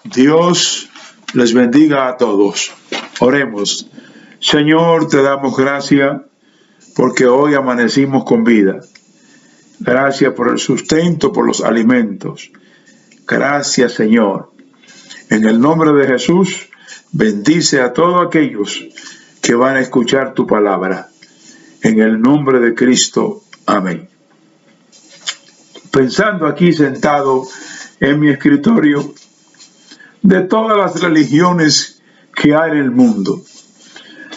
Dios les bendiga a todos. Oremos. Señor, te damos gracias porque hoy amanecimos con vida. Gracias por el sustento, por los alimentos. Gracias, Señor. En el nombre de Jesús, bendice a todos aquellos que van a escuchar tu palabra. En el nombre de Cristo. Amén. Pensando aquí sentado en mi escritorio, de todas las religiones que hay en el mundo,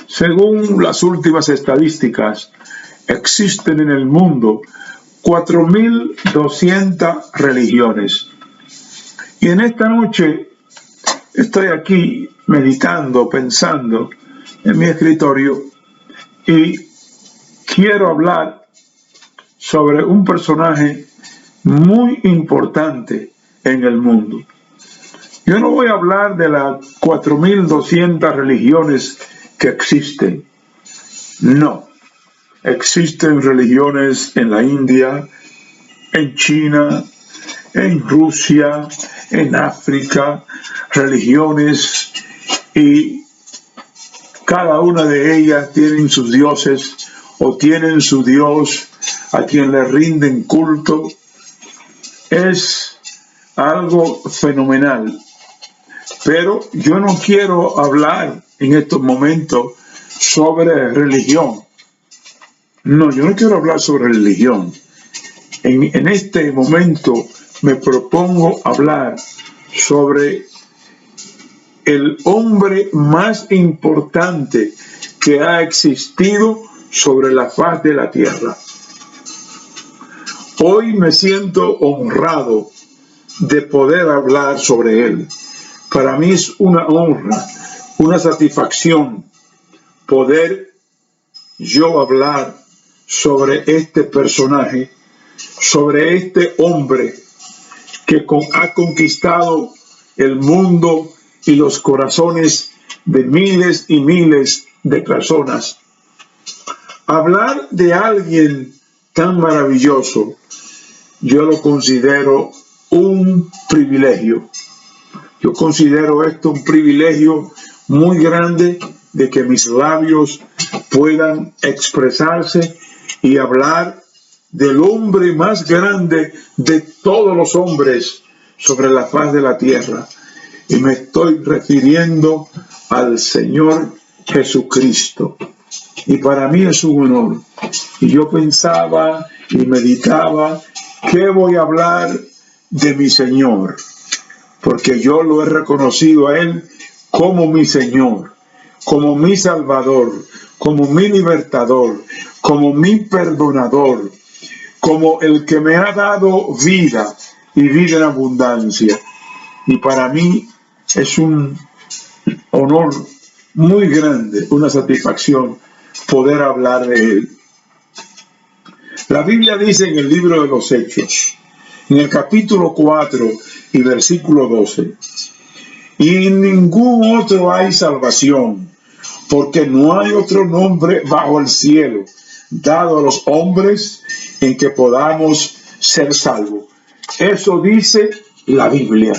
según las últimas estadísticas, existen en el mundo 4.200 religiones. Y en esta noche estoy aquí meditando, pensando en mi escritorio y quiero hablar sobre un personaje muy importante en el mundo. Yo no voy a hablar de las 4.200 religiones que existen. No. Existen religiones en la India, en China, en Rusia, en África, religiones, y cada una de ellas tienen sus dioses o tienen su Dios a quien le rinden culto. Es algo fenomenal. Pero yo no quiero hablar en estos momentos sobre religión. No, yo no quiero hablar sobre religión. En este momento me propongo hablar sobre el hombre más importante que ha existido sobre la faz de la tierra. Hoy me siento honrado de poder hablar sobre él. Para mí es una honra, una satisfacción poder yo hablar sobre este personaje, sobre este hombre que ha conquistado el mundo y los corazones de miles y miles de personas. Hablar de alguien tan maravilloso, yo lo considero un privilegio. Yo considero esto un privilegio muy grande de que mis labios puedan expresarse y hablar del hombre más grande de todos los hombres sobre la faz de la tierra. Y me estoy refiriendo al Señor Jesucristo. Y para mí es un honor. Y yo pensaba y meditaba, ¿qué voy a hablar de mi Señor? Porque yo lo he reconocido a Él como mi Señor, como mi Salvador, como mi libertador, como mi perdonador, como el que me ha dado vida y vida en abundancia. Y para mí es un honor muy grande, una satisfacción poder hablar de Él. La Biblia dice en el libro de los Hechos, en el capítulo 4 y versículo 12, y en ningún otro hay salvación, porque no hay otro nombre bajo el cielo dado a los hombres en que podamos ser salvos. Eso dice la Biblia.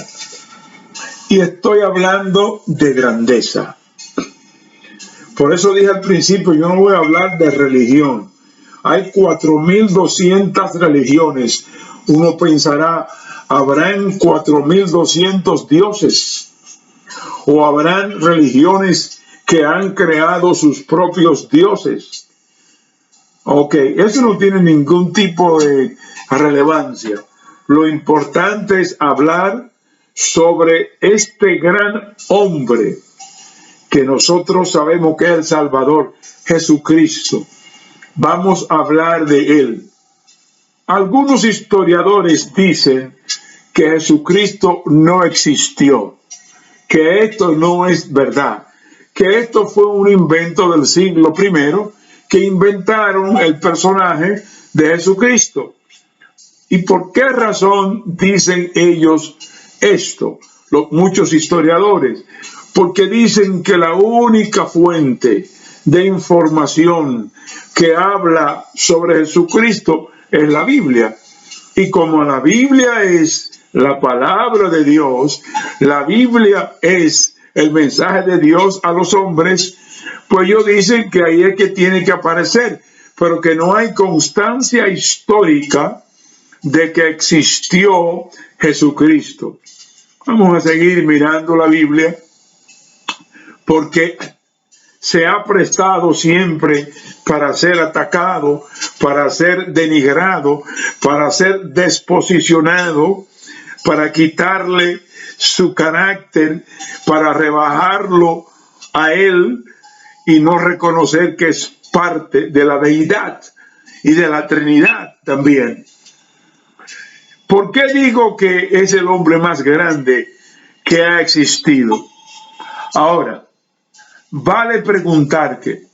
Y estoy hablando de grandeza. Por eso dije al principio, yo no voy a hablar de religión. Hay 4.200 religiones. Uno pensará, ¿habrán 4.200 dioses? ¿O habrán religiones que han creado sus propios dioses? Ok, eso no tiene ningún tipo de relevancia. Lo importante es hablar sobre este gran hombre que nosotros sabemos que es el Salvador, Jesucristo. Vamos a hablar de él. Algunos historiadores dicen que Jesucristo no existió, que esto no es verdad, que esto fue un invento del siglo I, que inventaron el personaje de Jesucristo. ¿Y por qué razón dicen ellos esto? Muchos historiadores, porque dicen que la única fuente de información que habla sobre Jesucristo es la Biblia. Y como la Biblia es la palabra de Dios, la Biblia es el mensaje de Dios a los hombres, pues ellos dicen que ahí es que tiene que aparecer, pero que no hay constancia histórica de que existió Jesucristo. Vamos a seguir mirando la Biblia, porque se ha prestado siempre para ser atacado, para ser denigrado, para ser desposicionado, para quitarle su carácter, para rebajarlo a él y no reconocer que es parte de la deidad y de la Trinidad también. ¿Por qué digo que es el hombre más grande que ha existido? Ahora, vale preguntarse,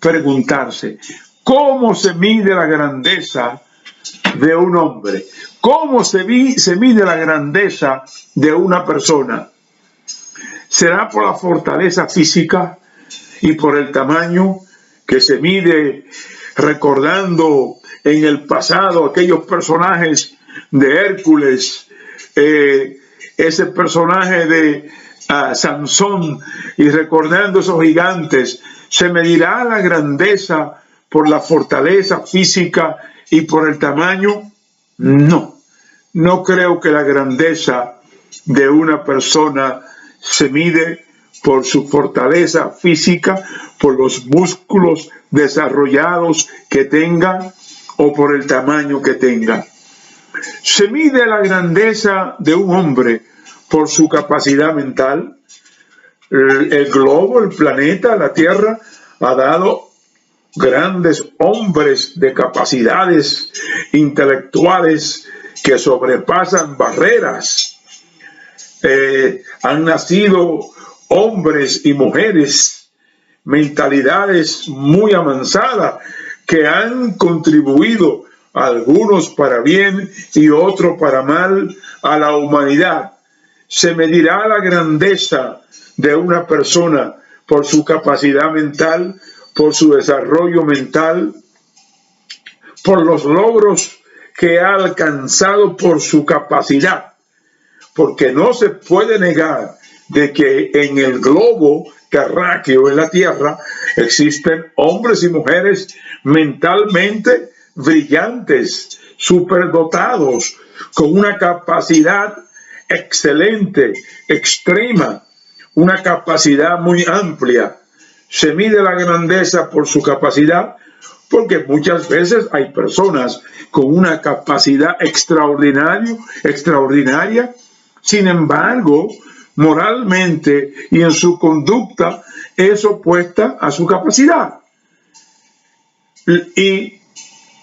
¿cómo se mide la grandeza de un hombre? ¿Cómo se mide la grandeza de una persona? ¿Será por la fortaleza física y por el tamaño que se mide recordando en el pasado aquellos personajes de Hércules, ese personaje de Sansón, y recordando esos gigantes? ¿Se medirá la grandeza por la fortaleza física y por el tamaño? No, no creo que la grandeza de una persona se mide por su fortaleza física, por los músculos desarrollados que tenga o por el tamaño que tenga. Se mide la grandeza de un hombre por su capacidad mental. El globo, el planeta, la Tierra, ha dado grandes hombres de capacidades intelectuales que sobrepasan barreras. Han nacido hombres y mujeres, mentalidades muy avanzadas, que han contribuido, algunos para bien y otros para mal, a la humanidad. Se medirá la grandeza de una persona por su capacidad mental, por su desarrollo mental, por los logros que ha alcanzado por su capacidad, porque no se puede negar de que en el globo terráqueo, en la Tierra, existen hombres y mujeres mentalmente brillantes, superdotados, con una capacidad excelente, extrema, una capacidad muy amplia. Se mide la grandeza por su capacidad, porque muchas veces hay personas con una capacidad extraordinaria, sin embargo, moralmente y en su conducta es opuesta a su capacidad. Y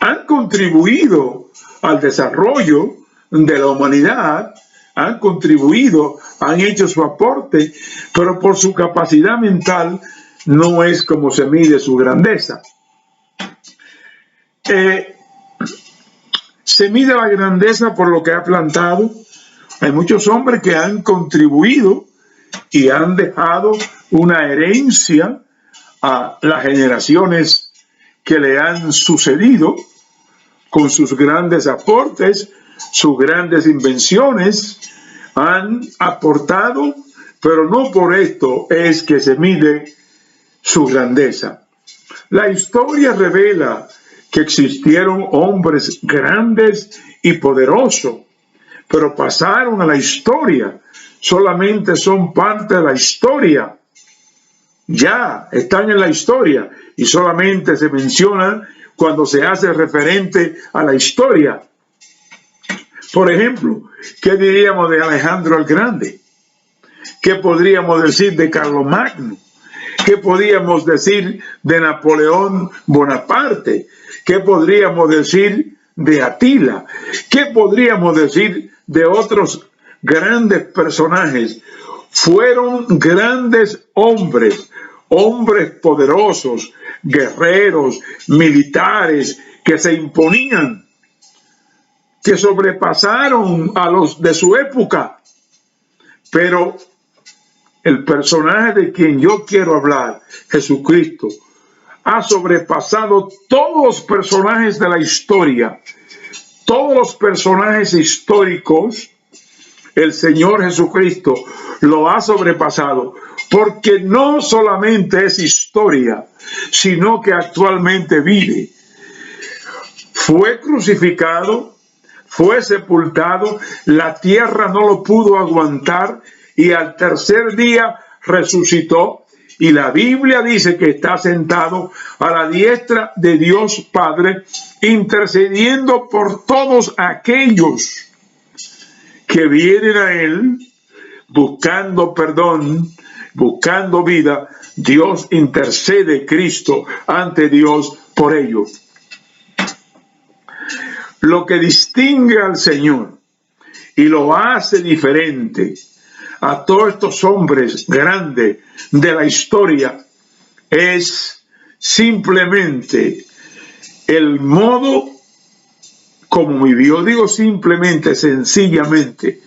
han contribuido al desarrollo de la humanidad, han contribuido, han hecho su aporte, pero por su capacidad mental no es como se mide su grandeza. Se mide la grandeza por lo que ha plantado. Hay muchos hombres que han contribuido y han dejado una herencia a las generaciones que le han sucedido con sus grandes aportes, sus grandes invenciones. Han aportado, pero no por esto es que se mide su grandeza. La historia revela que existieron hombres grandes y poderosos, pero pasaron a la historia, solamente son parte de la historia, ya están en la historia y solamente se mencionan cuando se hace referente a la historia. Por ejemplo, ¿qué diríamos de Alejandro el Grande? ¿Qué podríamos decir de Carlomagno? ¿Qué podríamos decir de Napoleón Bonaparte? ¿Qué podríamos decir de Atila? ¿Qué podríamos decir de otros grandes personajes? Fueron grandes hombres, hombres poderosos, guerreros, militares, que se imponían, que sobrepasaron a los de su época. Pero el personaje de quien yo quiero hablar, Jesucristo, ha sobrepasado todos los personajes de la historia, todos los personajes históricos, el Señor Jesucristo lo ha sobrepasado, porque no solamente es historia, sino que actualmente vive. Fue crucificado, fue sepultado, la tierra no lo pudo aguantar y al tercer día resucitó. Y la Biblia dice que está sentado a la diestra de Dios Padre, intercediendo por todos aquellos que vienen a Él buscando perdón, buscando vida. Dios intercede, Cristo, ante Dios por ellos. Lo que distingue al Señor y lo hace diferente a todos estos hombres grandes de la historia es simplemente el modo como vivió. Digo simplemente, sencillamente,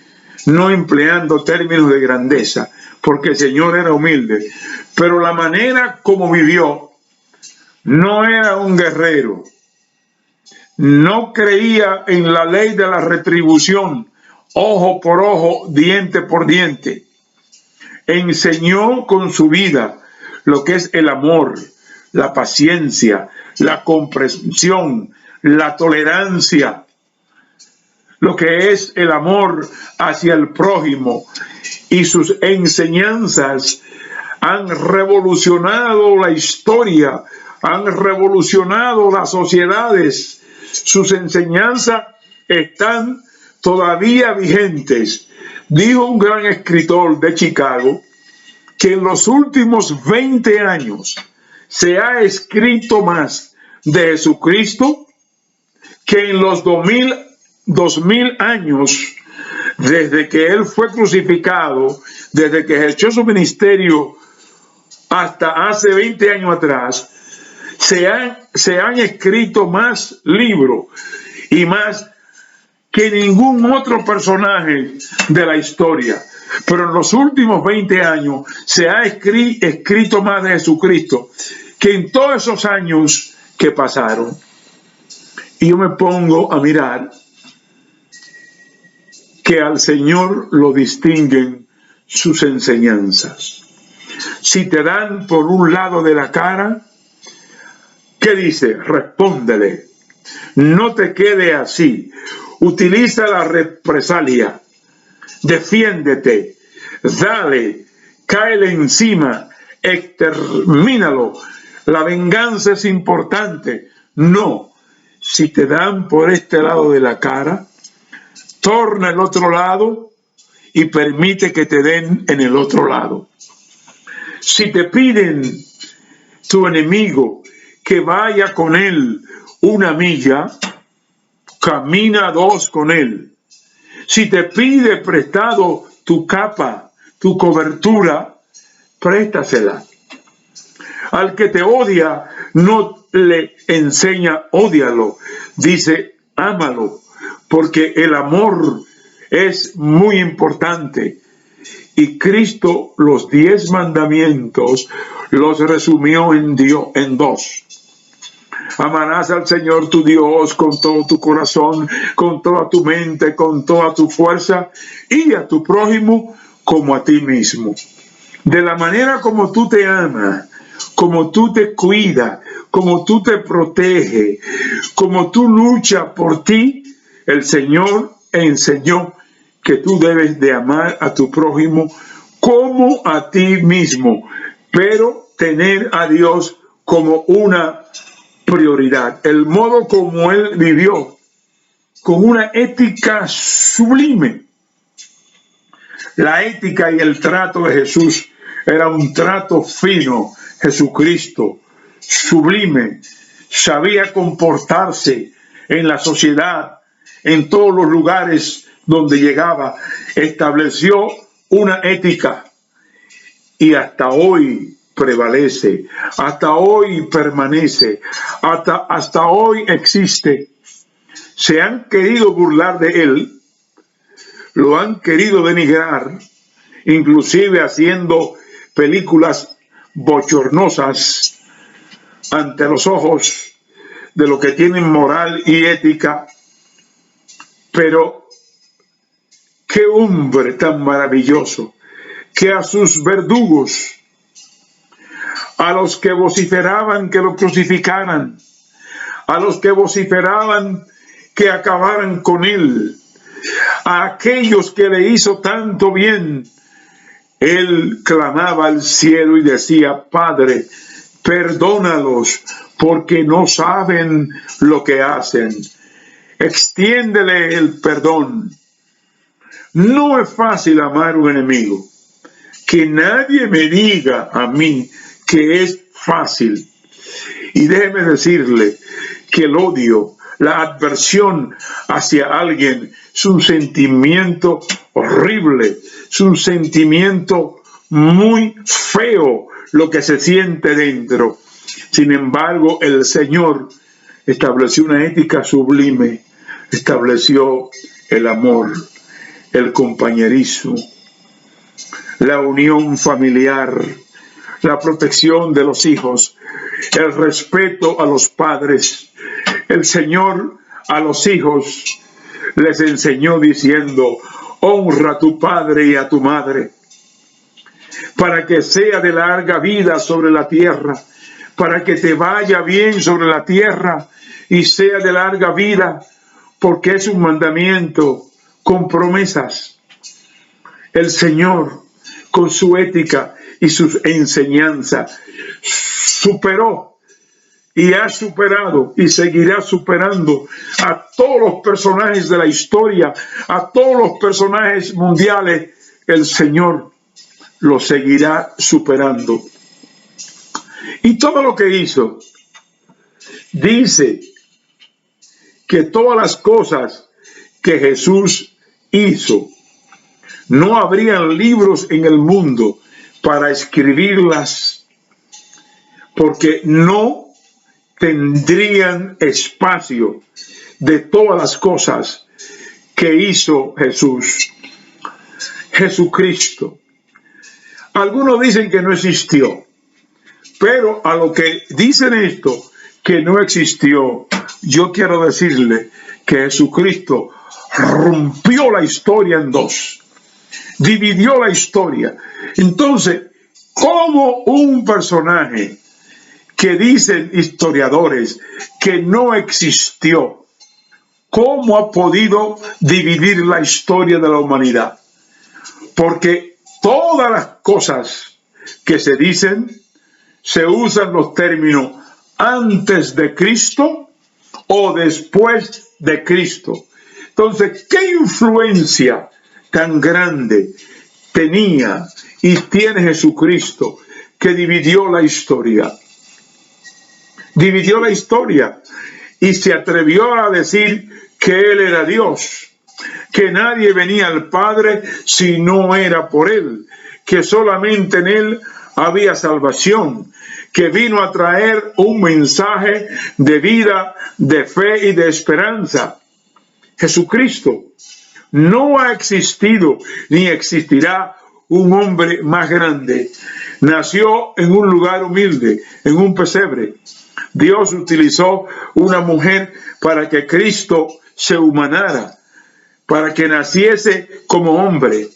no empleando términos de grandeza, porque el Señor era humilde, pero la manera como vivió. No era un guerrero, no creía en la ley de la retribución, ojo por ojo, diente por diente. Enseñó con su vida lo que es el amor, la paciencia, la comprensión, la tolerancia, lo que es el amor hacia el prójimo, y sus enseñanzas han revolucionado la historia, han revolucionado las sociedades. Sus enseñanzas están todavía vigentes. Dijo un gran escritor de Chicago que en los últimos 20 años se ha escrito más de Jesucristo que en los 2000 años desde que Él fue crucificado, desde que ejerció su ministerio hasta hace 20 años atrás. Se han escrito más libros y más que ningún otro personaje de la historia. Pero en los últimos 20 años se ha escrito más de Jesucristo que en todos esos años que pasaron. Y yo me pongo a mirar que al Señor lo distinguen sus enseñanzas. Si te dan por un lado de la cara, ¿qué dice? Respóndele. No te quede así. Utiliza la represalia. Defiéndete. Dale. Cáele encima. Extermínalo. La venganza es importante. No. Si te dan por este lado de la cara, torna el otro lado y permite que te den en el otro lado. Si te piden tu enemigo que vaya con él 1 milla, camina 2 con él. Si te pide prestado tu capa, tu cobertura, préstasela. Al que te odia, no le enseña, ódialo. Dice, ámalo, porque el amor es muy importante. Y Cristo los 10 mandamientos los resumió en 2. Amarás al Señor tu Dios con todo tu corazón, con toda tu mente, con toda tu fuerza, y a tu prójimo como a ti mismo. De la manera como tú te amas, como tú te cuidas, como tú te proteges, como tú luchas por ti, el Señor enseñó que tú debes de amar a tu prójimo como a ti mismo, pero tener a Dios como una prioridad. El modo como Él vivió, con una ética sublime. La ética y el trato de Jesús era un trato fino. Jesucristo, sublime, sabía comportarse en la sociedad, en todos los lugares donde llegaba, estableció una ética y hasta hoy prevalece, hasta hoy permanece, hasta hoy existe. Se han querido burlar de él, lo han querido denigrar, inclusive haciendo películas bochornosas ante los ojos de los que tienen moral y ética, pero qué hombre tan maravilloso, que a sus verdugos, a los que vociferaban que lo crucificaran, a los que vociferaban que acabaran con él, a aquellos que le hizo tanto bien, él clamaba al cielo y decía: Padre, perdónalos, porque no saben lo que hacen. Extiéndele el perdón. No es fácil amar a un enemigo. Que nadie me diga a mí que es fácil. Y déjeme decirle que el odio, la adversión hacia alguien es un sentimiento horrible, es un sentimiento muy feo lo que se siente dentro. Sin embargo, el Señor estableció una ética sublime, estableció el amor, el compañerismo, la unión familiar, la protección de los hijos, el respeto a los padres. El Señor a los hijos les enseñó diciendo: honra a tu padre y a tu madre, para que sea de larga vida sobre la tierra, para que te vaya bien sobre la tierra y sea de larga vida, porque es un mandamiento con promesas. El Señor, con su ética y sus enseñanzas, superó y ha superado y seguirá superando a todos los personajes de la historia, a todos los personajes mundiales. El Señor lo seguirá superando. Y todo lo que hizo, dice que todas las cosas que Jesús hizo, no habrían libros en el mundo para escribirlas, porque no tendrían espacio de todas las cosas que hizo Jesús. Jesucristo. Algunos dicen que no existió, pero a lo que dicen esto, que no existió, yo quiero decirle que Jesucristo rompió la historia en dos, dividió la historia. Entonces, ¿cómo un personaje que dicen historiadores que no existió, cómo ha podido dividir la historia de la humanidad? Porque todas las cosas que se dicen, se usan los términos antes de Cristo o después de Cristo. Entonces, ¿qué influencia tan grande tenía y tiene Jesucristo que dividió la historia? Dividió la historia y se atrevió a decir que Él era Dios, que nadie venía al Padre si no era por Él, que solamente en Él había salvación, que vino a traer un mensaje de vida, de fe y de esperanza. Jesucristo. No ha existido ni existirá un hombre más grande. Nació en un lugar humilde, en un pesebre. Dios utilizó una mujer para que Cristo se humanara, para que naciese como hombre,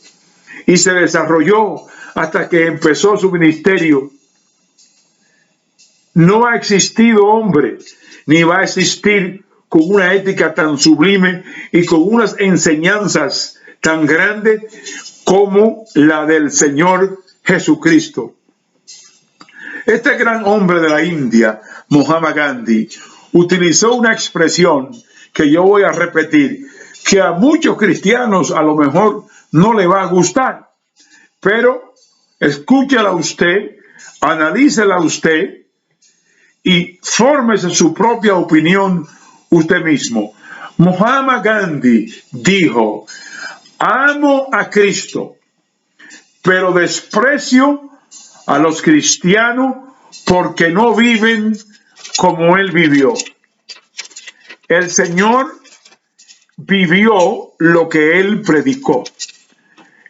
y se desarrolló hasta que empezó su ministerio. No ha existido hombre, ni va a existir con una ética tan sublime y con unas enseñanzas tan grandes como la del Señor Jesucristo. Este gran hombre de la India, Mahatma Gandhi, utilizó una expresión que yo voy a repetir, que a muchos cristianos a lo mejor no le va a gustar, pero escúchela usted, analícela usted y fórmese su propia opinión usted mismo. Mahatma Gandhi dijo: amo a Cristo, pero desprecio a los cristianos porque no viven como Él vivió. El Señor vivió lo que Él predicó.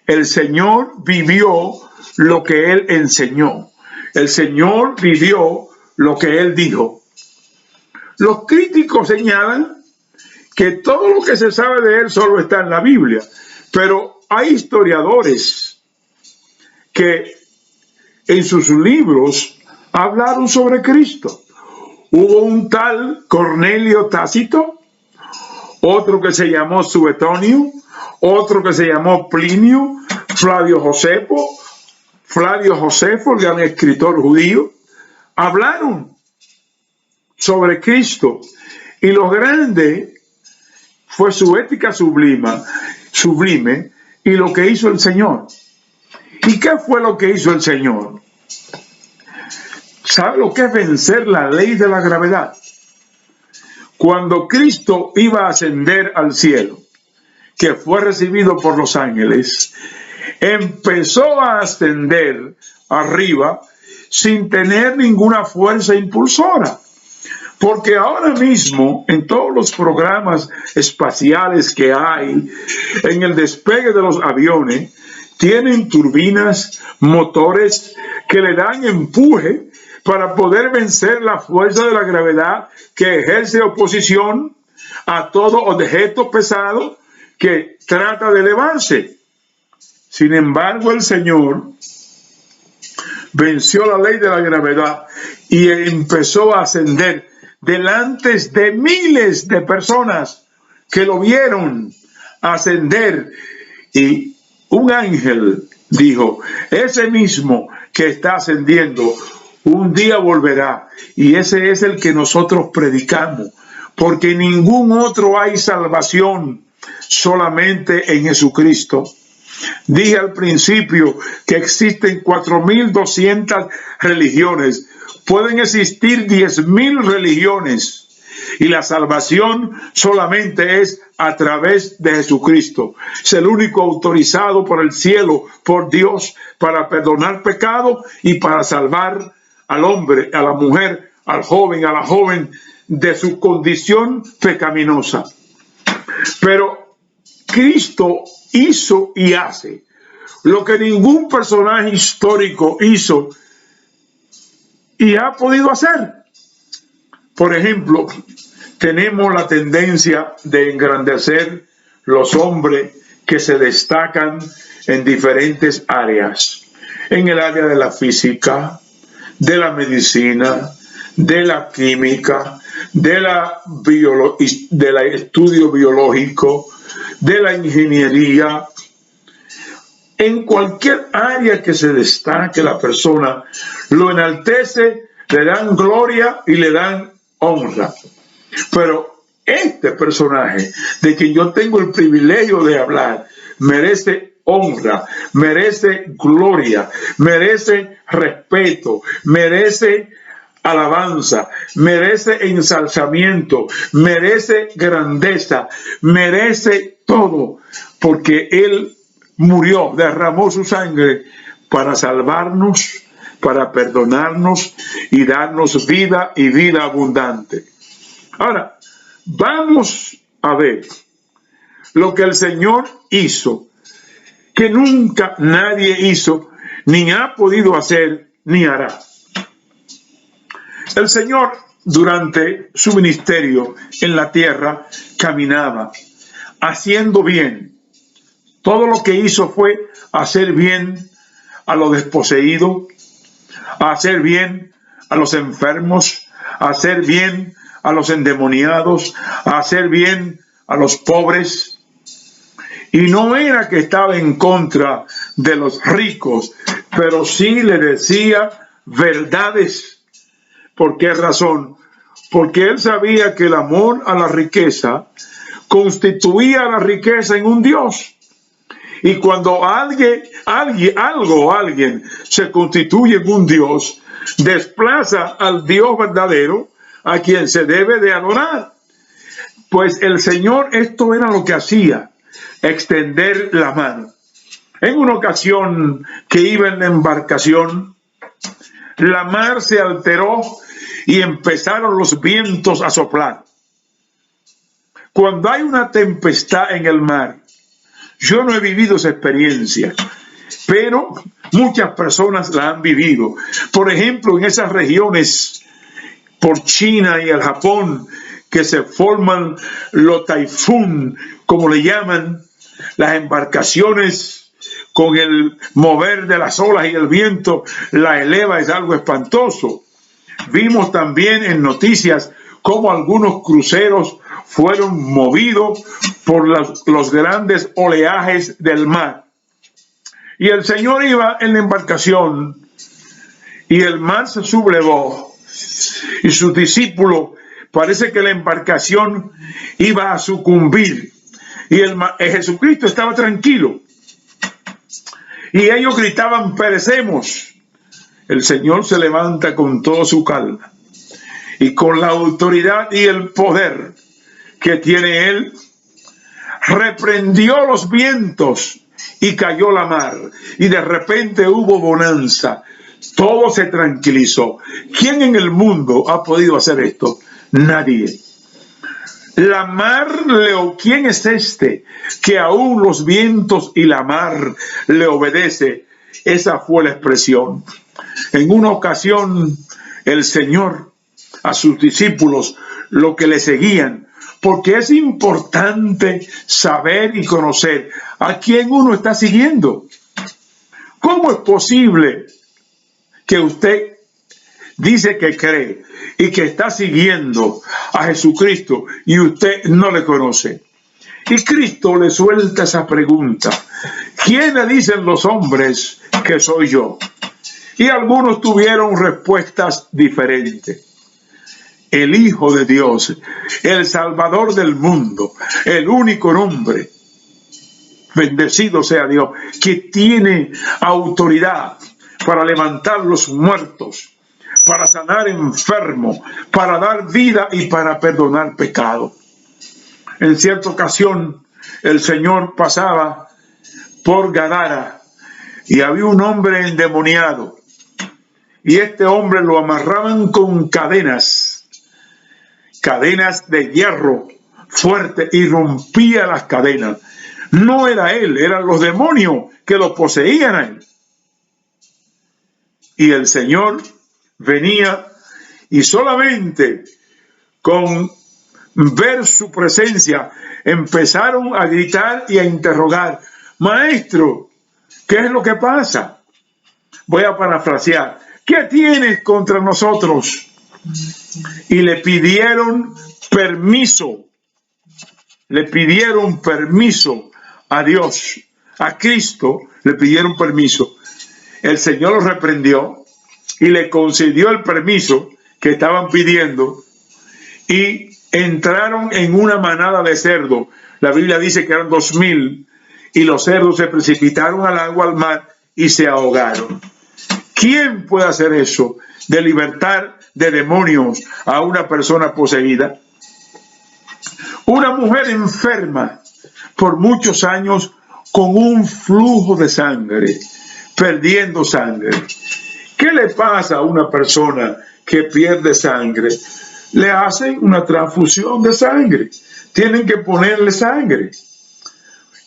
El Señor vivió lo que Él enseñó. El Señor vivió lo que Él dijo. Los críticos señalan que todo lo que se sabe de Él solo está en la Biblia, pero hay historiadores que en sus libros hablaron sobre Cristo. Hubo un tal Cornelio Tácito, otro que se llamó Suetonio, otro que se llamó Plinio, Flavio Josefo, el gran escritor judío, hablaron sobre Cristo. Y lo grande fue su ética sublime y lo que hizo el Señor. ¿Y qué fue lo que hizo el Señor? ¿Sabe lo que es vencer la ley de la gravedad? Cuando Cristo iba a ascender al cielo, que fue recibido por los ángeles, empezó a ascender arriba sin tener ninguna fuerza impulsora. Porque ahora mismo, en todos los programas espaciales que hay, en el despegue de los aviones, tienen turbinas, motores que le dan empuje para poder vencer la fuerza de la gravedad que ejerce oposición a todo objeto pesado que trata de elevarse. Sin embargo, el Señor venció la ley de la gravedad y empezó a ascender delante de miles de personas que lo vieron ascender. Y un ángel dijo: ese mismo que está ascendiendo un día volverá, y ese es el que nosotros predicamos, porque en ningún otro hay salvación, solamente en Jesucristo. Dije al principio que existen 4.200 religiones. Pueden existir 10.000 religiones y la salvación solamente es a través de Jesucristo. Es el único autorizado por el cielo, por Dios, para perdonar pecado y para salvar al hombre, a la mujer, al joven, a la joven de su condición pecaminosa. Pero Cristo hizo y hace lo que ningún personaje histórico hizo y ha podido hacer. Por ejemplo, tenemos la tendencia de engrandecer los hombres que se destacan en diferentes áreas. En el área de la física, de la medicina, de la química, del estudio biológico, de la ingeniería. En cualquier área que se destaque la persona, lo enaltece, le dan gloria y le dan honra. Pero este personaje, de quien yo tengo el privilegio de hablar, merece honra, merece gloria, merece respeto, merece alabanza, merece ensalzamiento, merece grandeza, merece todo, porque Él murió, derramó su sangre para salvarnos, para perdonarnos y darnos vida y vida abundante. Ahora, vamos a ver lo que el Señor hizo, que nunca nadie hizo, ni ha podido hacer, ni hará. El Señor, durante su ministerio en la tierra, caminaba haciendo bien. Todo lo que hizo fue hacer bien a los desposeídos, hacer bien a los enfermos, hacer bien a los endemoniados, hacer bien a los pobres. Y no era que estaba en contra de los ricos, pero sí le decía verdades. ¿Por qué razón? Porque él sabía que el amor a la riqueza constituía la riqueza en un Dios. Y cuando alguien se constituye en un Dios, desplaza al Dios verdadero a quien se debe de adorar. Pues el Señor, esto era lo que hacía, extender la mano. En una ocasión que iba en la embarcación, la mar se alteró y empezaron los vientos a soplar. Cuando hay una tempestad en el mar, yo no he vivido esa experiencia, pero muchas personas la han vivido. Por ejemplo, en esas regiones por China y el Japón, que se forman los taifún, como le llaman, las embarcaciones con el mover de las olas y el viento la eleva, es algo espantoso. Vimos también en noticias cómo algunos cruceros fueron movidos por los grandes oleajes del mar. Y el Señor iba en la embarcación y el mar se sublevó. Y sus discípulos, parece que la embarcación iba a sucumbir. Y Jesucristo estaba tranquilo. Y ellos gritaban, perecemos. El Señor se levanta con toda su calma. Y con la autoridad y el poder que tiene Él, reprendió los vientos y cayó la mar. Y de repente hubo bonanza. Todo se tranquilizó. ¿Quién en el mundo ha podido hacer esto? Nadie. La mar, ¿quién es este que aún los vientos y la mar le obedece? Esa fue la expresión. En una ocasión, el Señor a sus discípulos, lo que le seguían, porque es importante saber y conocer a quién uno está siguiendo. ¿Cómo es posible que usted dice que cree y que está siguiendo a Jesucristo y usted no le conoce? Y Cristo le suelta esa pregunta: ¿quiénes dicen los hombres que soy yo? Y algunos tuvieron respuestas diferentes. El Hijo de Dios, el Salvador del mundo, el único nombre, bendecido sea Dios, que tiene autoridad para levantar los muertos, para sanar enfermos, para dar vida y para perdonar pecado. En cierta ocasión, el Señor pasaba por Gadara y había un hombre endemoniado. Y este hombre lo amarraban con cadenas de hierro fuerte, y rompía las cadenas. No era él, eran los demonios que lo poseían a él. Y el Señor venía y solamente con ver su presencia empezaron a gritar y a interrogar: maestro, ¿qué es lo que pasa? Voy a parafrasear: ¿qué tienes contra nosotros? Y le pidieron permiso a Dios, a Cristo le pidieron permiso. El Señor los reprendió y le concedió el permiso que estaban pidiendo, y entraron en una manada de cerdos. La Biblia dice que eran 2000, y los cerdos se precipitaron al agua, al mar, y se ahogaron. ¿Quién puede hacer eso, de libertar de demonios a una persona poseída? Una mujer enferma por muchos años con un flujo de sangre, perdiendo sangre. ¿Qué le pasa a una persona que pierde sangre? Le hacen una transfusión de sangre. Tienen que ponerle sangre.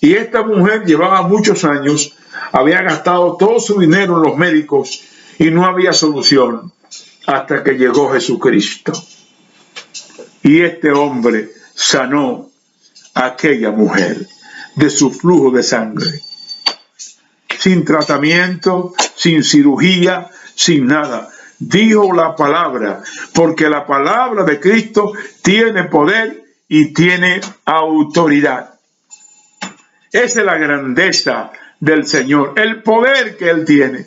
Y esta mujer llevaba muchos años, había gastado todo su dinero en los médicos y no había solución, hasta que llegó Jesucristo. Y este hombre sanó a aquella mujer de su flujo de sangre. Sin tratamiento, sin cirugía, sin nada. Dijo la palabra, porque la palabra de Cristo tiene poder y tiene autoridad. Esa es la grandeza del Señor, el poder que Él tiene.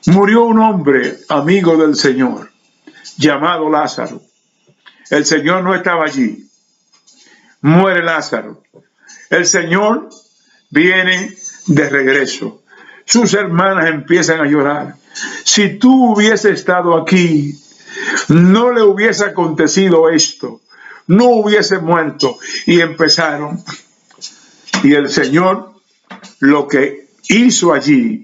Murió un hombre amigo del Señor, llamado Lázaro. El Señor no estaba allí. Muere Lázaro. El Señor viene de regreso. Sus hermanas empiezan a llorar. Si tú hubieses estado aquí, no le hubiese acontecido esto, no hubiese muerto. Y empezaron. Y el Señor lo que hizo allí,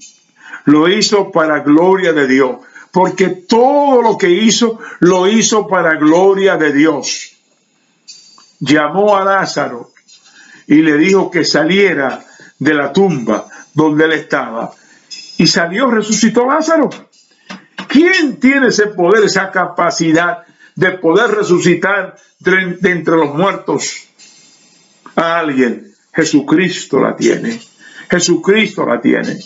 lo hizo para gloria de Dios, porque todo lo que hizo, lo hizo para gloria de Dios. Llamó a Lázaro y le dijo que saliera de la tumba donde él estaba. Y salió, resucitó Lázaro. ¿Quién tiene ese poder, esa capacidad de poder resucitar de entre los muertos? a alguien, Jesucristo la tiene. Jesucristo la tiene.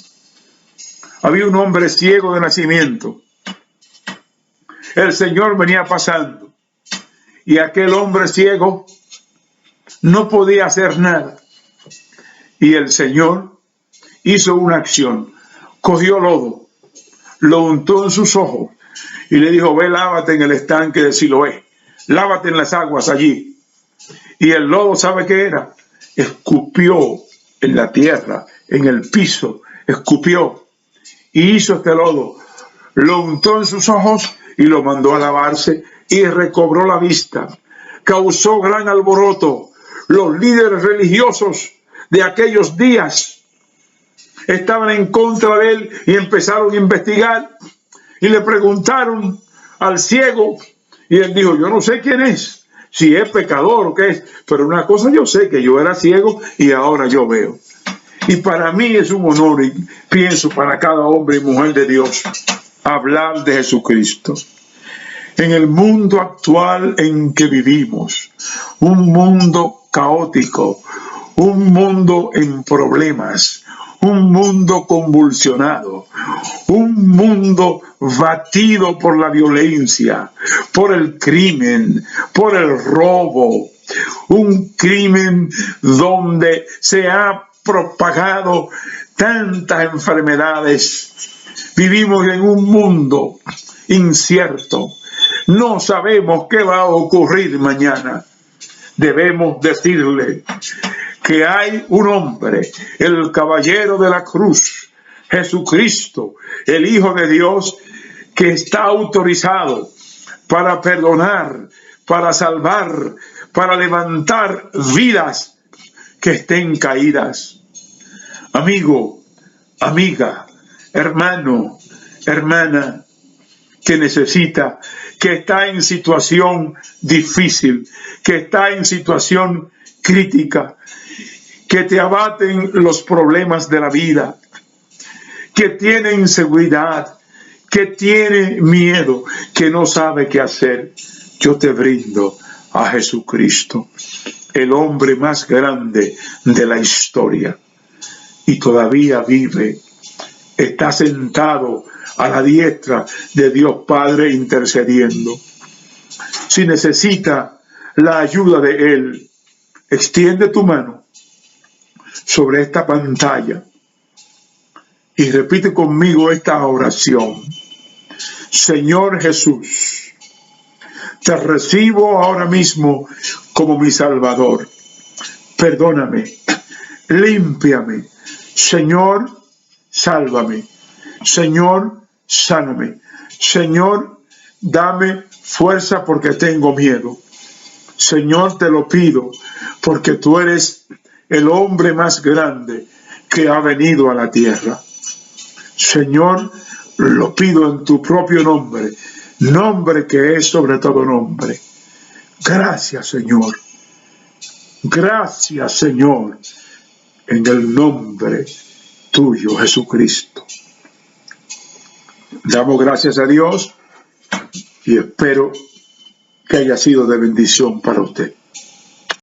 Había un hombre ciego de nacimiento. El Señor venía pasando y aquel hombre ciego no podía hacer nada. Y el Señor hizo una acción. Cogió lodo, lo untó en sus ojos y le dijo: ve, lávate en el estanque de Siloé. Lávate en las aguas allí. Y el lodo, ¿sabe qué era? Escupió en la tierra, en el piso, escupió. Y hizo este lodo, lo untó en sus ojos y lo mandó a lavarse y recobró la vista. Causó gran alboroto. Los líderes religiosos de aquellos días estaban en contra de él y empezaron a investigar y le preguntaron al ciego y él dijo: yo no sé quién es, si es pecador o qué es, pero una cosa yo sé, que yo era ciego y ahora yo veo. Y para mí es un honor, y pienso para cada hombre y mujer de Dios, hablar de Jesucristo. En el mundo actual en que vivimos, un mundo caótico, un mundo en problemas, un mundo convulsionado, un mundo batido por la violencia, por el crimen, por el robo, un crimen donde se ha propagado tantas enfermedades. Vivimos en un mundo incierto. No sabemos qué va a ocurrir mañana. Debemos decirle que hay un hombre, el caballero de la cruz, Jesucristo, el Hijo de Dios, que está autorizado para perdonar, para salvar, para levantar vidas que estén caídas. Amigo, amiga, hermano, hermana, que necesita, que está en situación difícil, que está en situación crítica, que te abaten los problemas de la vida, que tiene inseguridad, que tiene miedo, que no sabe qué hacer. Yo te brindo a Jesucristo, el hombre más grande de la historia, y todavía vive. Está sentado a la diestra de Dios Padre intercediendo. Si necesita la ayuda de Él, extiende tu mano sobre esta pantalla y repite conmigo esta oración. Señor Jesús, te recibo ahora mismo como mi Salvador. Perdóname, límpiame. Señor, sálvame. Señor, sáname. Señor, dame fuerza porque tengo miedo. Señor, te lo pido porque tú eres el hombre más grande que ha venido a la tierra. Señor, lo pido en tu propio nombre, nombre que es sobre todo nombre. Gracias, Señor. Gracias, Señor, en el nombre tuyo, Jesucristo. Damos gracias a Dios y espero que haya sido de bendición para usted.